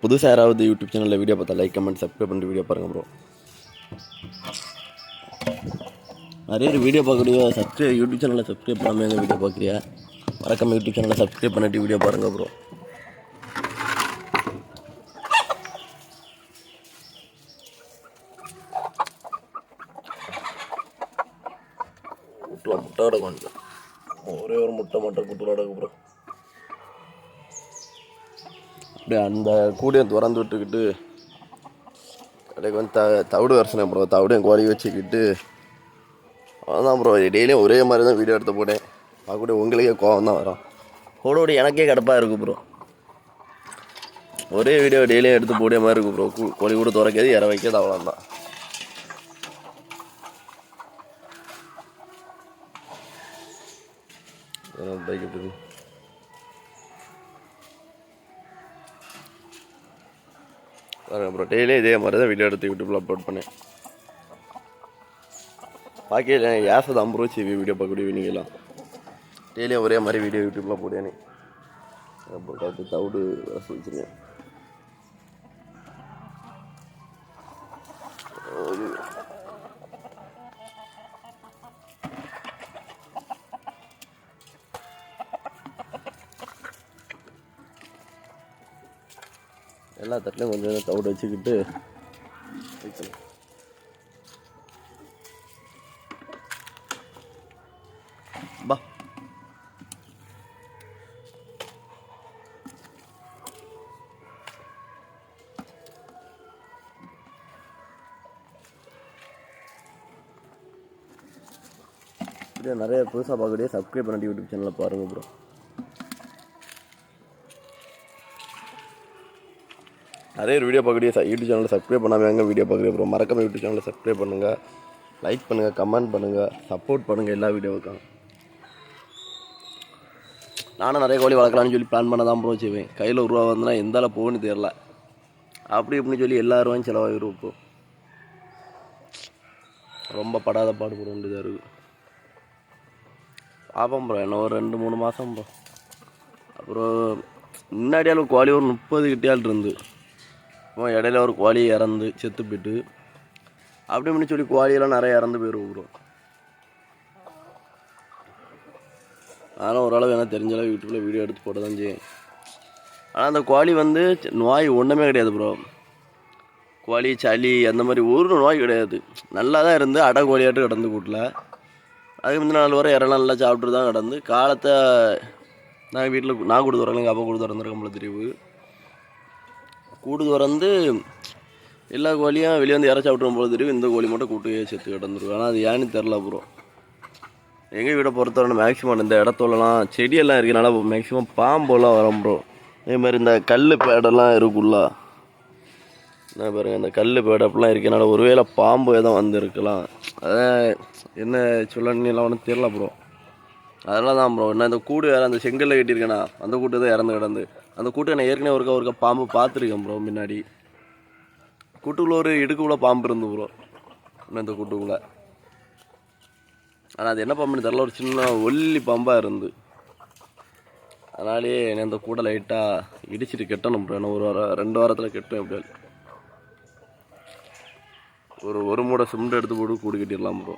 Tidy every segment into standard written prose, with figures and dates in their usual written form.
புதுசாக யாராவது யூடியூப் சேனலில் வீடியோ பார்த்தா லைக் கமெண்ட் சப்ஸ்கிரைப் பண்ணிட்டு வீடியோ பாருங்கள் ப்ரோ. நிறைய பேர் வீடியோ பார்க்கக்கூடிய யூடியூப் சேனலில் சப்ஸ்கிரைப் பண்ணாமல் எங்கள் வீடியோ பார்க்குறியா? மறக்காம யூடியூப் சேனலை சப்ஸ்கிரைப் பண்ணிட்டு வீடியோ பாருங்கள் ப்ரோ. முட்டை கொஞ்சம் ஒரே ஒரு முட்டை மட்டும் குட்டு கிடக்கு ப்ரோ. அப்படியே அந்த கூடையை திறந்து விட்டுக்கிட்டு கடைக்கு வந்து தவிடு வரைச்சினேன் ப்ரோ. தவிடையும் கோழி வச்சுக்கிட்டு அதான் ப்ரோ. டெய்லியும் ஒரே மாதிரி தான் வீடியோ எடுத்து போட்டேன். பார்க்கக்கூடிய உங்களுக்கே கோவம் தான் வரும். ஓடோடி எனக்கே கடுப்பாக இருக்குது ப்ரோ. ஒரே வீடியோ டெய்லியும் எடுத்து போடிய மாதிரி இருக்குது ப்ரோ. கோழி கூட துறக்கிறது இற வைக்கிறது அவ்வளோதான். பைக் எப்படி ப்ரோ? டெய்லியும் இதே மாதிரி தான் வீடியோ எடுத்து யூடியூப்பில் அப்லோட் பண்ணேன். பாக்கி ஏசை தான் ப்ரோ செய்வி வீடியோ பார்க்கக்கூடிய நீங்களாம் டெய்லியும் ஒரே மாதிரி வீடியோ யூடியூப்பில் போடுவேனே. அப்புறம் கருத்து தவிடு வசதி வச்சுருக்கேன். எல்லா தட்டிலையும் கொஞ்சம் தவிடு வச்சுக்கிட்டு பா இப்படியே நிறைய புதுசாக பார்க்கக்கூடிய சப்ஸ்கிரைப் பண்ணிட்டு யூடியூப் சேனலில் பாருங்கள் ப்ரோ. நிறைய வீடியோ பார்க்கக்கூடிய யூடியூப் சேனலில் சப்ஸ்கிரைப் பண்ணாமல் எங்கே வீடியோ பார்க்குறேன் ப்ரோ. மறக்காம யூடியூப் சேனலில் சப்ஸ்கிரைப் பண்ணுங்கள், லைக் பண்ணுங்கள், கமெண்ட் பண்ணுங்கள், சப்போர்ட் பண்ணுங்கள் எல்லா வீடியோவுக்கும். நானும் நிறைய கோழி வளர்க்கலான்னு சொல்லி பிளான் பண்ண தான் ப்ரோ செய்வேன். கையில் ஒரு ரூபா வந்துன்னா எந்தால போகணுன்னு தெரில. அப்படி இப்படின்னு சொல்லி எல்லா ரூபாயும் செலவாகிடும் இப்போ. ரொம்ப படாத பாடுபட வேண்டியதாக இருக்குது. பார்ப்போம் ப்ரோ, என்ன ஒரு 2-3 மாதம் ப்ரோ. அப்புறம் முன்னாடியால் கோழி ஒரு 30 கிட்டியால் இருந்து இடையில ஒரு கோழி இறந்து செத்து போயிட்டு அப்படி இப்படின்னு சொல்லி கோழியெல்லாம் நிறைய இறந்து போயிடும் ப்ரோ. ஆனால் ஓரளவு எனக்கு தெரிஞ்சளவு யூடியூப்பில் வீடியோ எடுத்து போட்டு தான் செய்யும். ஆனால் அந்த கோழி வந்து நோய் ஒன்றுமே கிடையாது ப்ரோ. கோழி சளி அந்த மாதிரி ஒரு நோய் கிடையாது. நல்லா தான் இருந்து அடை கோழியாட்டு கிடந்து கூட்டில். அதுக்கு முந்தின நாள் வரை இறலாம் நல்லா சாப்பிட்டு தான் கிடந்து காலத்தை நான் வீட்டில் நான் கொடுத்து வரேன். எங்கள் அப்பா கொடுத்து வரந்துருக்கோம்ல தெரிவு கூடு திறந்து எல்லா கோழியும் வெளியே வந்து இற சாப்பிட்டும் போது தெரியும். இந்த கோழி மட்டும் கூட்டு செத்து கிடந்துருக்கும். ஆனால் அது ஏன்னு தெரில ப்ரோ. எங்கள் வீடை பொறுத்தவரை மேக்ஸிமம் இந்த இடத்துலலாம் செடியெல்லாம் இருக்கனால மேக்ஸிமம் பாம்பெல்லாம் வரும் ப்ரோ. அதே மாதிரி இந்த கல் பேடெல்லாம் இருக்குல்ல, என்ன பாருங்கள், இந்த கல் பேடப்பெல்லாம் இருக்கனால ஒருவேளை பாம்பு எதுவும் வந்துருக்கலாம். அதான் என்ன சொல்லலாம் ஒன்றும் தெரில ப்ரோ. அதெல்லாம் தான் ப்ரோ. நான் இந்த கூடு வேறு அந்த செங்கல்ல கட்டியிருக்கேண்ணா, அந்த கூட்டு தான் இறந்து கிடந்து. அந்த கூட்டை நான் ஏற்கனவே ஒருக்கா பாம்பு பார்த்துருக்கேன் ப்ரோ. முன்னாடி கூட்டுக்குள்ளே ஒரு இடுக்குள்ளே பாம்பு இருந்து ப்ரோ. இன்னும் இந்த கூட்டுக்குள்ளே. ஆனால் அது என்ன பாம்புன்னு தெரில, ஒரு சின்ன ஒல்லி பாம்பாக இருந்து. அதனாலே நான் அந்த கூடை லைட்டாக இடிச்சிட்டு கெட்டணும் ப்ரோ. என்ன ஒரு வாரம் 2 வாரத்தில் கெட்டும். எப்படியா ஒரு மூடை சிமெண்ட் எடுத்து போட்டு கூடு கட்டிடலாம் ப்ரோ.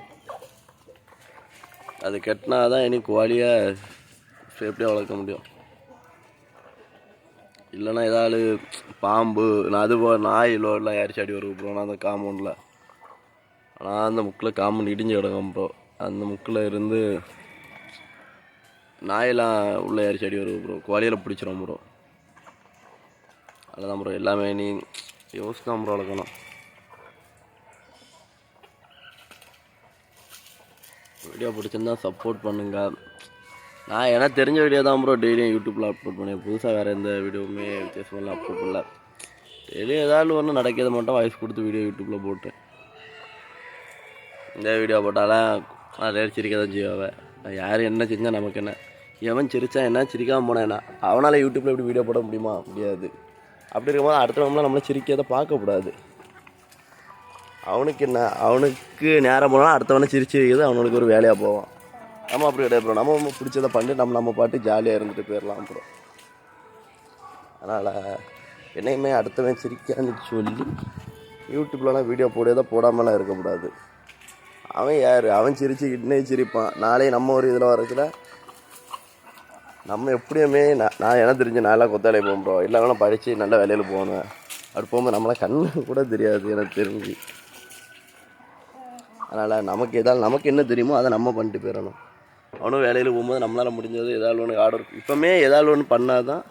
அது கெட்டினா தான் இனி கோழியை சேஃப்டியாக வளர்க்க முடியும். இல்லைன்னா ஏதாவது பாம்பு அது நாய் லோடெலாம் ஏறிச்சு அடி வருது ப்ரோ. நான் அந்த காம்பவுண்டில் ஆனால் அந்த முக்கில் காம்பவுண்ட் இடிஞ்சு கிடக்கும் ப்ரோ. அந்த முக்கில் இருந்து நாயெல்லாம் உள்ளே ஏறிச்சு அடி வருது ப்ரோ. கோழியில் பிடிச்சிரும் ப்ரோ. அதுதான் ப்ரோ எல்லாமே நீ யோசிக்காம ப்ரோ வளர்க்கணும். வீடியோ பிடிச்சிருந்தா சப்போர்ட் பண்ணுங்கள். நான் எனக்கு தெரிஞ்ச வீடியோ தான் ப்ரோ டெய்லியும் யூடியூப்பில் அப்லோட் பண்ணேன். புதுசாக வேறு எந்த வீடியோவுமே வித்தியாசமெல்லாம் அப்லோட் பண்ணல. டெய்லியும் ஏதாவது ஒன்று நடக்கிறது மட்டும் வாய்ஸ் கொடுத்து வீடியோ யூடியூப்பில் போட்டேன். இந்த வீடியோ போட்டாலும் நிறைய சிரிக்க தான் செய்வாங்க. யார் என்ன செஞ்சால் நமக்கு என்ன? எவன் சிரித்தா என்ன, சிரிக்காமல் போனா என்ன? அவனால் யூடியூப்பில் எப்படி வீடியோ போட முடியுமா? முடியாது. அப்படி இருக்கும்போது அடுத்தவங்களாம் நம்மளை சிரிக்கிறத பார்க்கக்கூடாது. அவனுக்கு என்ன, அவனுக்கு நேரம் போனாலும் அடுத்தவனை சிரிச்சு வைக்கிறது அவனுக்கு ஒரு வேலையாக போவான். நம்ம அப்படி கிடையாது ப்ரோ. நம்ம பிடிச்சதை பண்ணிட்டு நம்ம பாட்டு ஜாலியாக இருந்துட்டு போயிடலாம் ப்ரோ. அதனால் என்னையுமே அடுத்தவன் சிரிக்கான்னு சொல்லி யூடியூப்லலாம் வீடியோ போடாமலாம் இருக்கக்கூடாது. அவன் யார், அவன் சிரிச்சுக்கிட்டே சிரிப்பான். நாளே நம்ம ஒரு இதில் வரதுல நம்ம எப்படியுமே நான் என்ன தெரிஞ்சு நான்லாம் கொத்தாலே போகும் ப்ரோ. இல்லைனா படித்து நல்ல வேலையில் போகணும். அப்படி போகும்போது நம்மளாம் கண்ணு கூட தெரியாது எனக்கு தெரிஞ்சு. அதனால் நமக்கு என்ன தெரியுமோ அதை நம்ம பண்ணிட்டு போயிடணும். அவனும் வேலையில் போகும்போது நம்மளால் முடிஞ்சது ஏதாவது ஒன்று ஆர்டர் இப்போமே ஏதாவது ஒன்று பண்ணால் தான்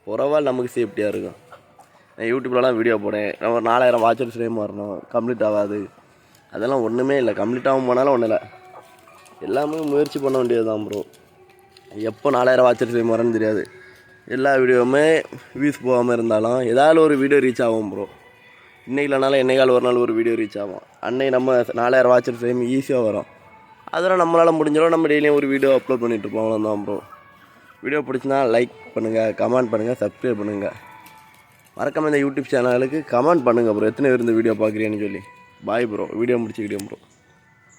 பரவாயில்ல, நமக்கு சேஃப்டியாக இருக்கும். நான் யூடியூப்லலாம் வீடியோ போடேன். நம்ம 4000 வாட்சர்ஸ் டைம் வரணும், கம்ப்ளீட் ஆகாது. அதெல்லாம் ஒன்றுமே இல்லை. கம்ப்ளீட் ஆகும் போனாலும் ஒன்றும் இல்லை. எல்லாமே முயற்சி பண்ண வேண்டியது தான் ப்ரோ. எப்போ 4000 வாட்சர்ஸ் டைம் வரேன்னு தெரியாது. எல்லா வீடியோவுமே வியூஸ் போகாமல் இருந்தாலும் ஏதாவது ஒரு வீடியோ ரீச் ஆகும் ப்ரோ. இன்றைக்கி இல்லைனாலும் என்னைக்கால் ஒரு நாள் ஒரு வீடியோ ரீச் ஆகும். அன்னைக்கு நம்ம 4000 வாட்சர்ஸ் டைம் ஈஸியாக வரும். அதெல்லாம் நம்மளால் முடிஞ்சாலும் நம்ம டெய்லியும் ஒரு வீடியோ அப்லோட் பண்ணிகிட்ருப்போம். அவ்வளோதான் ப்ரோ. வீடியோ பிடிச்சினா லைக் பண்ணுங்கள், கமெண்ட் பண்ணுங்கள், சப்ஸ்கிரைப் பண்ணுங்கள். மறக்காமல் இந்த யூடியூப் சேனலுக்கு கமெண்ட் பண்ணுங்கள் ப்ரோ, எத்தனை பேர் இந்த வீடியோ பார்க்குறீங்கன்னு சொல்லி. Bye bro. வீடியோ முடிச்சுக்கிட்டேன் ப்ரோ.